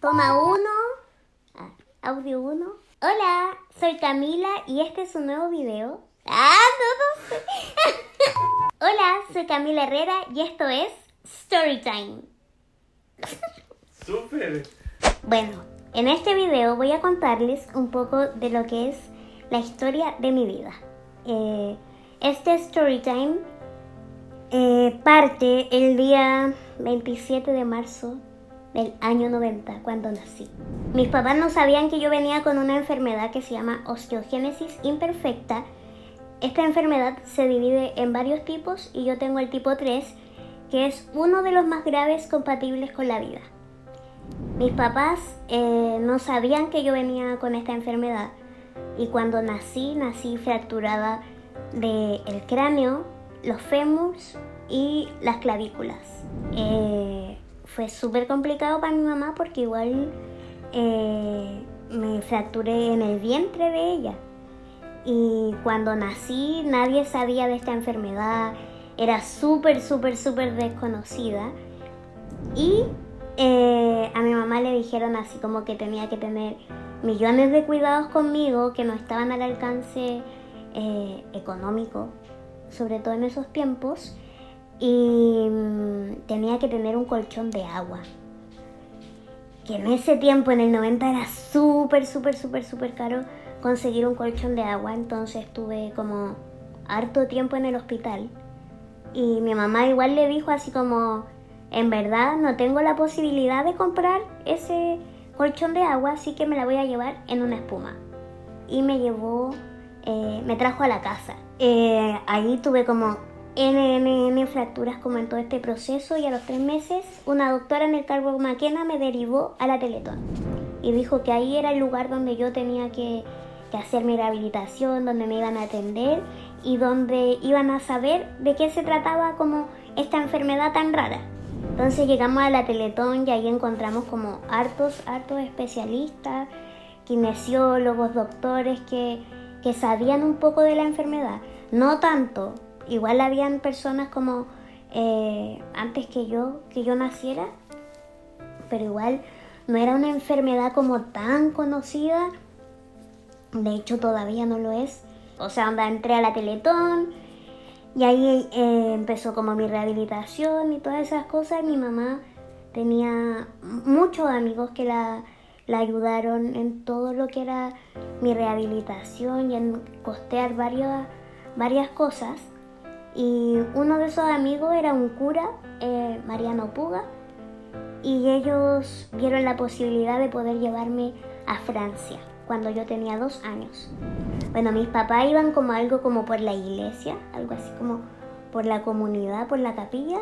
Toma uno. Audio 1. Hola, soy Camila y este es un nuevo video. No sé. Hola, soy Camila Herrera y esto es Storytime. ¡Súper! Bueno, en este video voy a contarles un poco de lo que es la historia de mi vida. Este Storytime parte el día 27 de marzo del año 90, cuando nací. Mis papás no sabían que yo venía con una enfermedad que se llama osteogénesis imperfecta. Esta enfermedad se divide en varios tipos y yo tengo el tipo 3, que es uno de los más graves compatibles con la vida. Mis papás no sabían que yo venía con esta enfermedad y cuando nací fracturada del cráneo, los fémurs y las clavículas. Fue súper complicado para mi mamá porque igual me fracturé en el vientre de ella. Y cuando nací nadie sabía de esta enfermedad, era súper desconocida. Y a mi mamá le dijeron así como que tenía que tener millones de cuidados conmigo que no estaban al alcance económico, sobre todo en esos tiempos. Y tenía que tener un colchón de agua, que en ese tiempo, en el 90, era súper caro conseguir un colchón de agua. Entonces estuve como harto tiempo en el hospital y mi mamá igual le dijo así como: en verdad no tengo la posibilidad de comprar ese colchón de agua, así que me la voy a llevar en una espuma. Y me llevó, me trajo a la casa. Ahí tuve como N fracturas como en todo este proceso, y a los 3 meses una doctora en el Carbo Maquena me derivó a la Teletón y dijo que ahí era el lugar donde yo tenía que hacer mi rehabilitación, donde me iban a atender y donde iban a saber de qué se trataba como esta enfermedad tan rara. Entonces llegamos a la Teletón y ahí encontramos como hartos especialistas, kinesiólogos, doctores que sabían un poco de la enfermedad, no tanto. Igual habían personas como antes que yo naciera, pero igual no era una enfermedad como tan conocida. De hecho todavía no lo es. O sea, entré a la Teletón y ahí empezó como mi rehabilitación y todas esas cosas. Mi mamá tenía muchos amigos que la ayudaron en todo lo que era mi rehabilitación y en costear varias cosas. Y uno de esos amigos era un cura, Mariano Puga, y ellos vieron la posibilidad de poder llevarme a Francia cuando yo tenía 2 años. Bueno, mis papás iban como algo como por la iglesia, algo así como por la comunidad, por la capilla,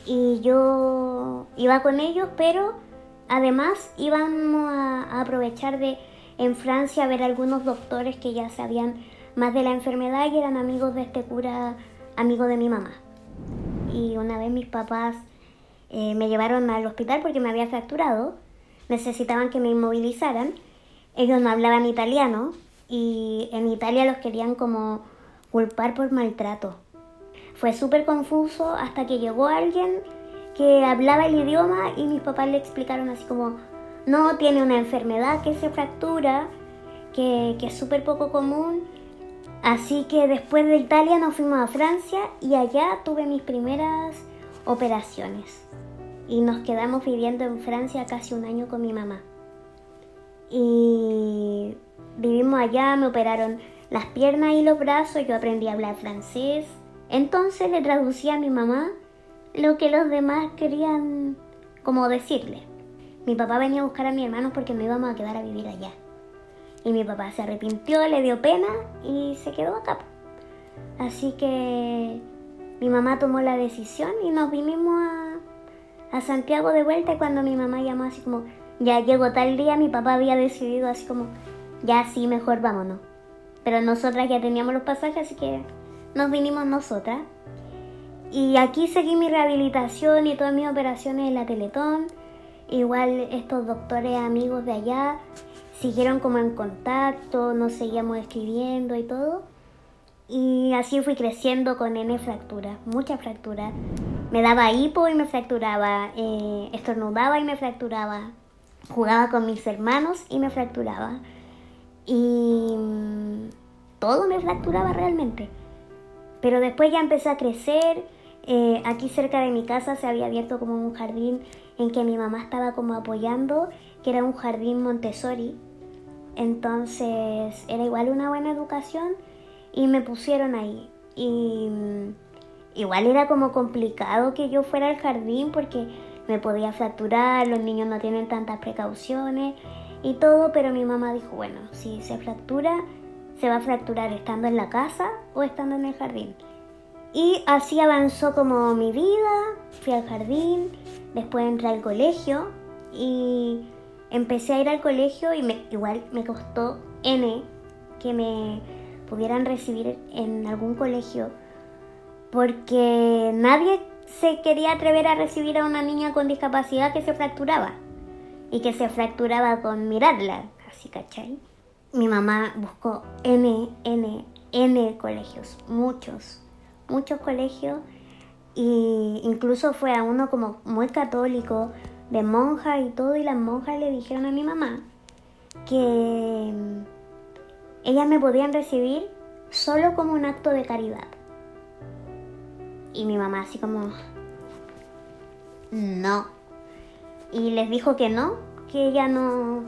y yo iba con ellos, pero además íbamos a aprovechar de en Francia ver algunos doctores que ya sabían más de la enfermedad y eran amigos de este cura, amigo de mi mamá. Y una vez mis papás me llevaron al hospital porque me había fracturado, necesitaban que me inmovilizaran. Ellos no hablaban italiano y en Italia los querían como culpar por maltrato. Fue súper confuso hasta que llegó alguien que hablaba el idioma y mis papás le explicaron así como: no, tiene una enfermedad que se fractura, que es súper poco común. Así que después de Italia nos fuimos a Francia y allá tuve mis primeras operaciones. Y nos quedamos viviendo en Francia casi 1 año con mi mamá. Y vivimos allá, me operaron las piernas y los brazos, yo aprendí a hablar francés. Entonces le traducía a mi mamá lo que los demás querían como decirle. Mi papá venía a buscar a mi hermano porque no íbamos a quedar a vivir allá. Y mi papá se arrepintió, le dio pena y se quedó acá. Así que mi mamá tomó la decisión y nos vinimos a Santiago de vuelta. Y cuando mi mamá llamó así como: ya llegó tal día, mi papá había decidido así como: ya sí, mejor vámonos. Pero nosotras ya teníamos los pasajes, así que nos vinimos nosotras. Y aquí seguí mi rehabilitación y todas mis operaciones en la Teletón. Igual estos doctores amigos de allá siguieron como en contacto, nos seguíamos escribiendo y todo. Y así fui creciendo con N fracturas, muchas fracturas. Me daba hipo y me fracturaba, estornudaba y me fracturaba. jugaba con mis hermanos y me fracturaba. Y todo me fracturaba realmente. Pero después ya empecé a crecer. Aquí cerca de mi casa se había abierto como un jardín en que mi mamá estaba como apoyando, que era un jardín Montessori. Entonces era igual una buena educación y me pusieron ahí. Y igual era como complicado que yo fuera al jardín porque me podía fracturar, los niños no tienen tantas precauciones y todo, pero mi mamá dijo, bueno, si se fractura, se va a fracturar estando en la casa o estando en el jardín. Y así avanzó como mi vida, fui al jardín, después entré al colegio y empecé a ir al colegio y igual me costó que me pudieran recibir en algún colegio porque nadie se quería atrever a recibir a una niña con discapacidad que se fracturaba y que se fracturaba con mirarla, así, ¿cachai? Mi mamá buscó N colegios, muchos colegios, y incluso fue a uno como muy católico, de monjas y todo, y las monjas le dijeron a mi mamá que ellas me podían recibir solo como un acto de caridad. Y mi mamá así como, no. Y les dijo que no, que ella no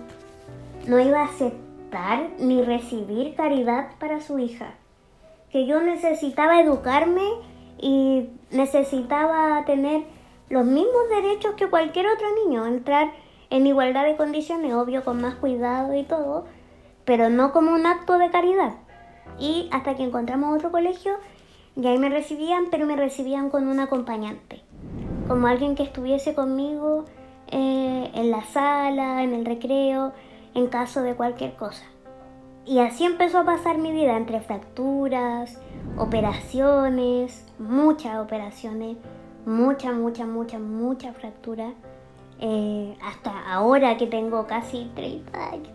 iba a aceptar ni recibir caridad para su hija. Que yo necesitaba educarme y necesitaba tener los mismos derechos que cualquier otro niño, entrar en igualdad de condiciones, obvio con más cuidado y todo, pero no como un acto de caridad. Y hasta que encontramos otro colegio, y ahí me recibían, pero me recibían con un acompañante, como alguien que estuviese conmigo en la sala, en el recreo, en caso de cualquier cosa. Y así empezó a pasar mi vida, entre fracturas, operaciones, muchas operaciones, mucha fractura, hasta ahora que tengo casi 30 años.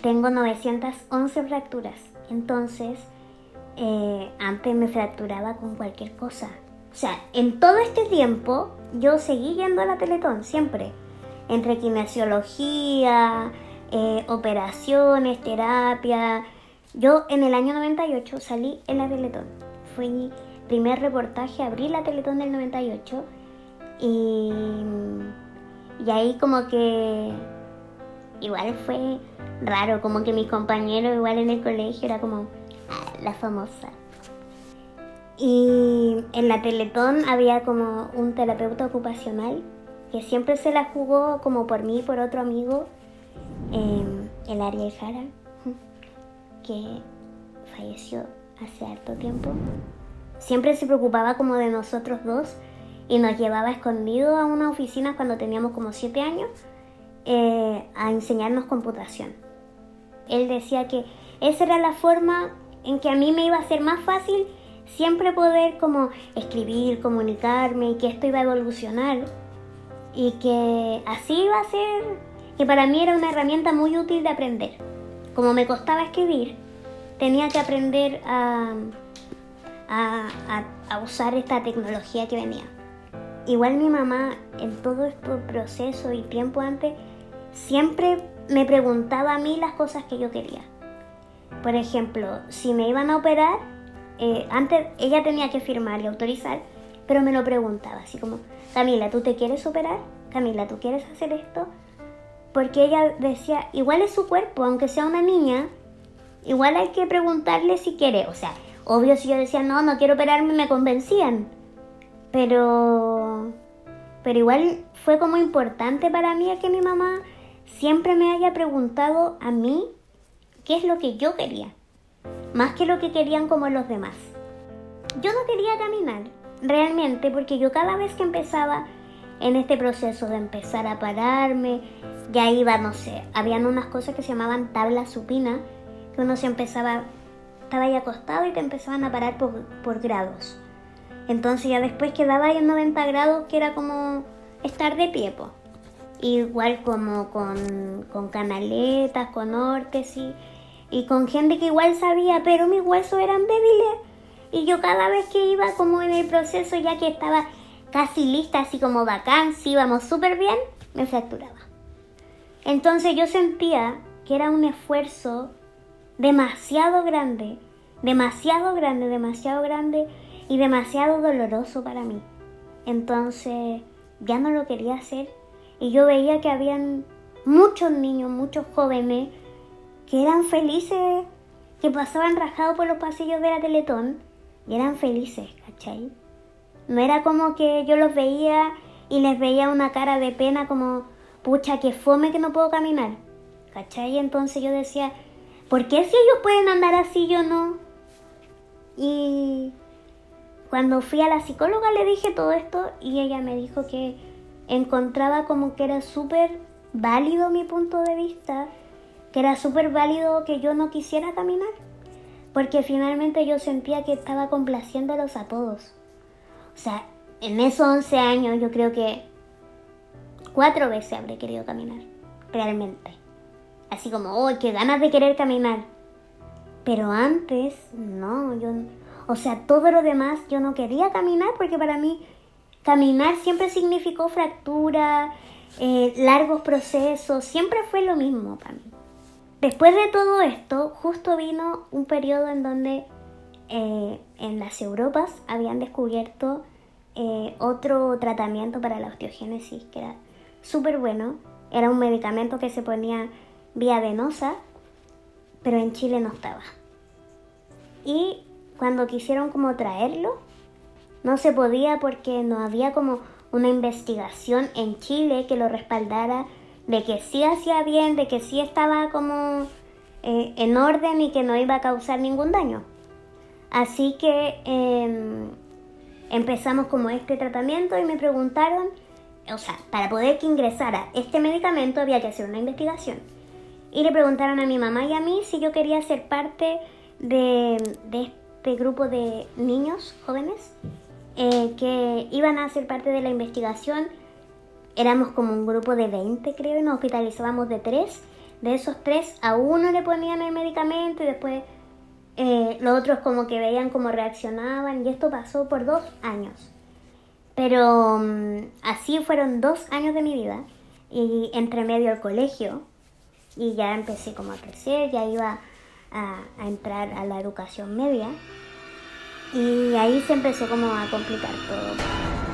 Tengo 911 fracturas, entonces antes me fracturaba con cualquier cosa. O sea, en todo este tiempo yo seguí yendo a la Teletón, siempre. Entre kinesiología, operaciones, terapia. Yo en el año 98 salí en la Teletón. Fue mi primer reportaje, abrí la Teletón del 98 y ahí como que igual fue raro, como que mis compañeros igual en el colegio era como la famosa. Y en la Teletón había como un terapeuta ocupacional que siempre se la jugó como por mí y por otro amigo, el Ariel Jara, que falleció hace harto tiempo. Siempre se preocupaba como de nosotros dos y nos llevaba escondidos a una oficina cuando teníamos como 7 años a enseñarnos computación. Él decía que esa era la forma en que a mí me iba a ser más fácil siempre poder como escribir, comunicarme y que esto iba a evolucionar y que así iba a ser, que para mí era una herramienta muy útil de aprender. Como me costaba escribir, tenía que aprender a usar esta tecnología que venía. Igual mi mamá en todo este proceso y tiempo antes siempre me preguntaba a mí las cosas que yo quería. Por ejemplo, si me iban a operar, antes ella tenía que firmar y autorizar, pero me lo preguntaba así como, Camila, ¿tú te quieres operar? Camila, ¿tú quieres hacer esto? Porque ella decía, igual es su cuerpo, aunque sea una niña, igual hay que preguntarle si quiere. O sea, obvio si yo decía, no quiero operarme, me convencían. Pero igual fue como importante para mí que mi mamá siempre me haya preguntado a mí qué es lo que yo quería, más que lo que querían como los demás. Yo no quería caminar, realmente, porque yo cada vez que empezaba en este proceso de empezar a pararme, ya iba, no sé, habían unas cosas que se llamaban tabla supina, que uno se empezaba, estaba ahí acostado y te empezaban a parar por grados. Entonces ya después quedaba ahí en 90 grados, que era como estar de pie, po. Igual como con canaletas, con órtesis y con gente que igual sabía, pero mis huesos eran débiles. Y yo cada vez que iba como en el proceso, ya que estaba casi lista, así como bacán, sí, íbamos súper bien, me fracturaba. Entonces yo sentía que era un esfuerzo demasiado grande, demasiado grande, demasiado grande y demasiado doloroso para mí. Entonces ya no lo quería hacer y yo veía que habían muchos niños, muchos jóvenes que eran felices, que pasaban rajados por los pasillos de la Teletón y eran felices, ¿cachai? No era como que yo los veía y les veía una cara de pena como, pucha, que fome que no puedo caminar, ¿cachai? Entonces yo decía, ¿por qué si ellos pueden andar así yo no? Y cuando fui a la psicóloga le dije todo esto y ella me dijo que encontraba como que era súper válido mi punto de vista, que era súper válido que yo no quisiera caminar, porque finalmente yo sentía que estaba complaciéndolos a todos. O sea, en esos 11 años yo creo que 4 veces habré querido caminar, realmente. Así como, ¡oh, qué ganas de querer caminar! Pero antes, no, o sea, todo lo demás yo no quería caminar porque para mí caminar siempre significó fractura, largos procesos, siempre fue lo mismo para mí. Después de todo esto, justo vino un periodo en donde en las Europas habían descubierto otro tratamiento para la osteogénesis que era súper bueno. Era un medicamento que se ponía vía venosa, pero en Chile no estaba. Y cuando quisieron como traerlo, no se podía porque no había como una investigación en Chile que lo respaldara de que sí hacía bien, de que sí estaba como en orden y que no iba a causar ningún daño. Así que empezamos como este tratamiento y me preguntaron, o sea, para poder que ingresara este medicamento había que hacer una investigación. Y le preguntaron a mi mamá y a mí si yo quería ser parte de este grupo de niños jóvenes que iban a ser parte de la investigación. Éramos como un grupo de 20, creo, y nos hospitalizábamos de 3. De esos 3, a uno le ponían el medicamento y después los otros como que veían cómo reaccionaban. Y esto pasó por 2 años. Pero así fueron 2 años de mi vida. Y entre medio el colegio. Y ya empecé como a crecer, ya iba a entrar a la educación media. Y ahí se empezó como a complicar todo.